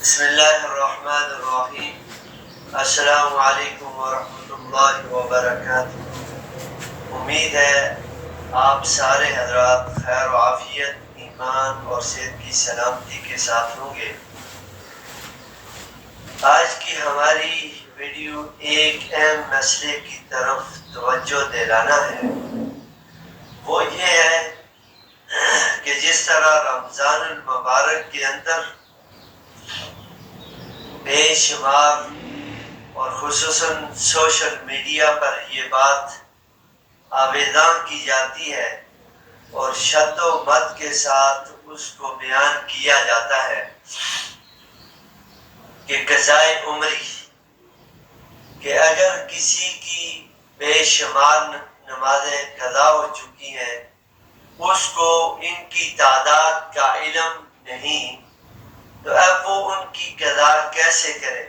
بسم اللہ الرحمن الرحیم۔ السلام علیکم ورحمۃ اللہ وبرکاتہ۔ امید ہے آپ سارے حضرات خیر و عافیت، ایمان اور صحت کی سلامتی کے ساتھ ہوں گے۔ آج کی ہماری ویڈیو ایک اہم مسئلے کی طرف توجہ دلانا ہے۔ وہ یہ ہے کہ جس طرح رمضان المبارک کے اندر بے شمار اور خصوصاً سوشل میڈیا پر یہ بات آویزاں کی جاتی ہے اور شد و مد کے ساتھ اس کو بیان کیا جاتا ہے کہ قضائے عمری، کہ اگر کسی کی بے شمار نمازیں قضا ہو چکی ہیں، اس کو ان کی تعداد کا علم نہیں، تو اب وہ ان کی قضا کیسے کرے؟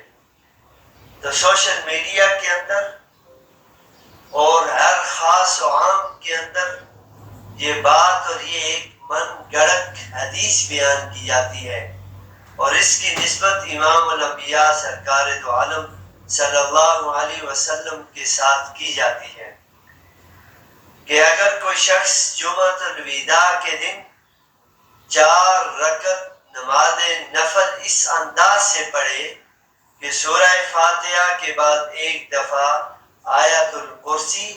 تو سوشل میڈیا کے اندر اور ہر خاص و عام کے اندر یہ بات اور یہ ایک من گڑت حدیث بیان کی جاتی ہے، اور اس کی نسبت امام الانبیاء سرکار دو عالم صلی اللہ علیہ وسلم کے ساتھ کی جاتی ہے کہ اگر کوئی شخص جمعۃ الوداع کے دن 4 رکعت نماز نفل اس انداز سے پڑھے کہ سورہ فاتحہ کے بعد ایک دفعہ آیت الکرسی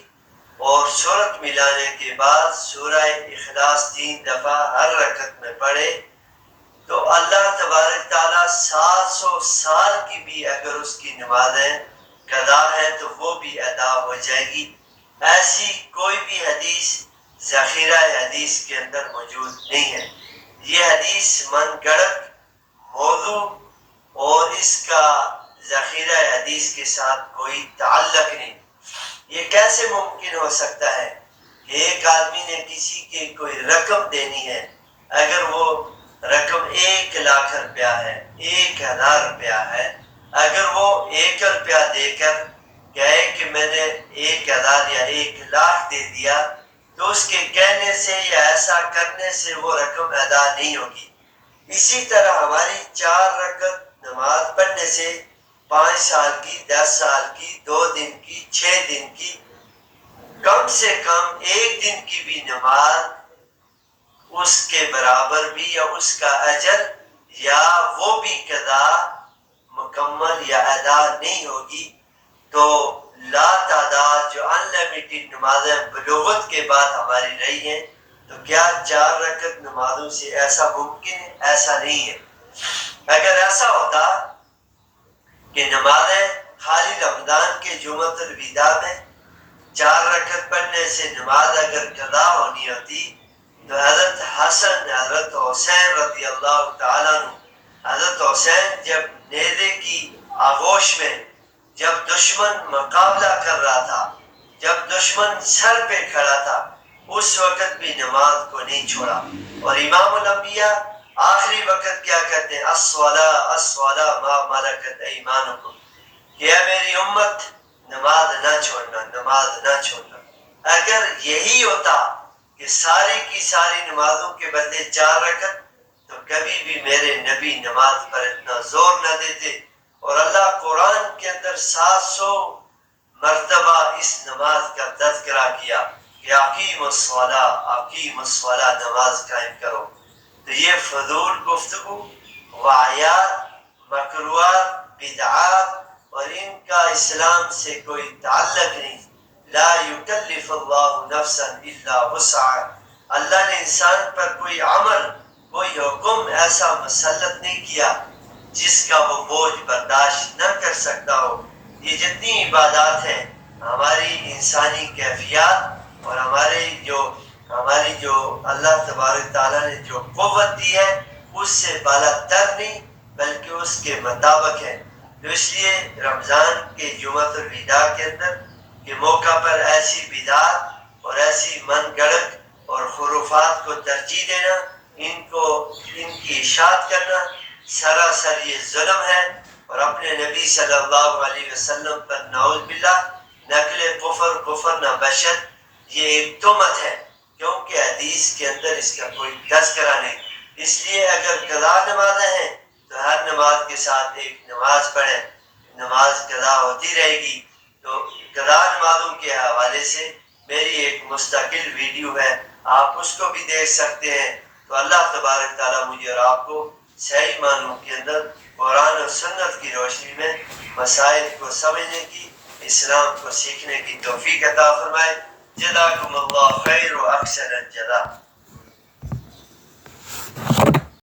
اور سورت ملانے کے بعد سورہ اخلاص 3 دفعہ ہر رکعت میں پڑھے، تو اللہ تبارک تعالیٰ 700 سال کی بھی اگر اس کی نمازیں قضا ہے تو وہ بھی ادا ہو جائے گی۔ ایسی کوئی بھی حدیث ذخیرہ حدیث کے اندر موجود نہیں ہے۔ یہ حدیث من گڑت موضوع اور اس کا ذخیرہ حدیث کے ساتھ کوئی تعلق نہیں۔ یہ کیسے ممکن ہو سکتا ہے کہ ایک آدمی نے کسی کے کوئی رقم دینی ہے، اگر وہ رقم 1 لاکھ روپیہ ہے، 1000 روپیہ ہے، اگر وہ 1 روپیہ دے کر کہے کہ میں نے 1000 یا 1 لاکھ دے دیا، تو اس کے کہنے سے یا ایسا کرنے سے وہ رقم ادا نہیں ہوگی۔ اسی طرح ہماری 4 رکعت نماز پڑھنے سے 5 سال کی، 10 سال کی، 2 دن کی، 6 دن کی، کم سے کم 1 دن کی بھی نماز اس کے برابر بھی یا اس کا اجر یا وہ بھی قضا مکمل یا ادا نہیں ہوگی۔ تو لا تعداد جو انلمیٹڈ نمازیں بلوغت کے بعد ہماری رہی ہیں، تو کیا 4 رکعت نمازوں سے ایسا ممکن ہے؟ ایسا نہیں ہے۔ اگر ایسا ہوتا کہ نمازیں خالی رمضان کے جمعۃ الوداع میں 4 رکعت پڑھنے سے نماز اگر قضا ہونی ہوتی، تو حضرت حسن، حضرت حسین رضی اللہ تعالیٰ عنہ، حضرت حسین جب نیزے کی آغوش میں جب دشمن مقابلہ کر رہا تھا، جب دشمن سر پہ کھڑا تھا، اس وقت بھی نماز کو نہیں چھوڑا۔ اور امام الانبیاء آخری وقت کیا کہتے ہیں؟ الصلاۃ الصلاۃ ما ملکت ایمانکم، کہ اے میری امت نماز نہ چھوڑنا، نماز نہ چھوڑنا۔ اگر یہی ہوتا کہ ساری کی ساری نمازوں کے بدلے 4 رکعت، تو کبھی بھی میرے نبی نماز پر اتنا زور نہ دیتے، اور اللہ قرآن کے اندر 700 مرتبہ اس نماز کا تذکرہ کیا کہ اقیم الصلاۃ، اقیم الصلاۃ، نماز قائم کرو۔ تو یہ فضول گفتگو، وعیات، مکروہات، بدعات اور ان کا اسلام سے کوئی تعلق نہیں۔ لا یکلف اللہ نفسا الا وسعها، اللہ نے انسان پر کوئی عمل، کوئی حکم ایسا مسلط نہیں کیا جس کا وہ بوجھ برداشت نہ کر سکتا ہو۔ یہ جتنی عبادات ہیں، ہماری انسانی کیفیات اور ہماری جو اللہ تبارک تعالیٰ نے جو قوت دی ہے، اس سے بالا تر نہیں بلکہ اس کے مطابق ہے۔ تو اس لیے رمضان کے جمعۃ الوداع کے اندر کے موقع پر ایسی بدعات اور ایسی من گڑت اور خرافات کو ترجیح دینا، ان کی اشاعت کرنا سراسر یہ ظلم ہے، اور اپنے نبی صلی اللہ علیہ وسلم پر نعوذ باللہ نقل کفر نہ بشد، یہ ایک تہمت ہے، کیونکہ حدیث کے اندر اس کا کوئی تذکرہ نہیں۔ اس لیے اگر قضا نمازیں ہیں تو ہر نماز کے ساتھ ایک نماز پڑھیں، نماز قضا ہوتی رہے گی۔ تو قضا نمازوں کے حوالے سے میری ایک مستقل ویڈیو ہے، آپ اس کو بھی دیکھ سکتے ہیں۔ تو اللہ تبارک تعالیٰ مجھے اور آپ کو صحیح معنوں کے اندر قرآن اور سنت کی روشنی میں مسائل کو سمجھنے کی، اسلام کو سیکھنے کی توفیق عطا فرمائے۔ جزاکم اللہ خیر و احسن الجزا۔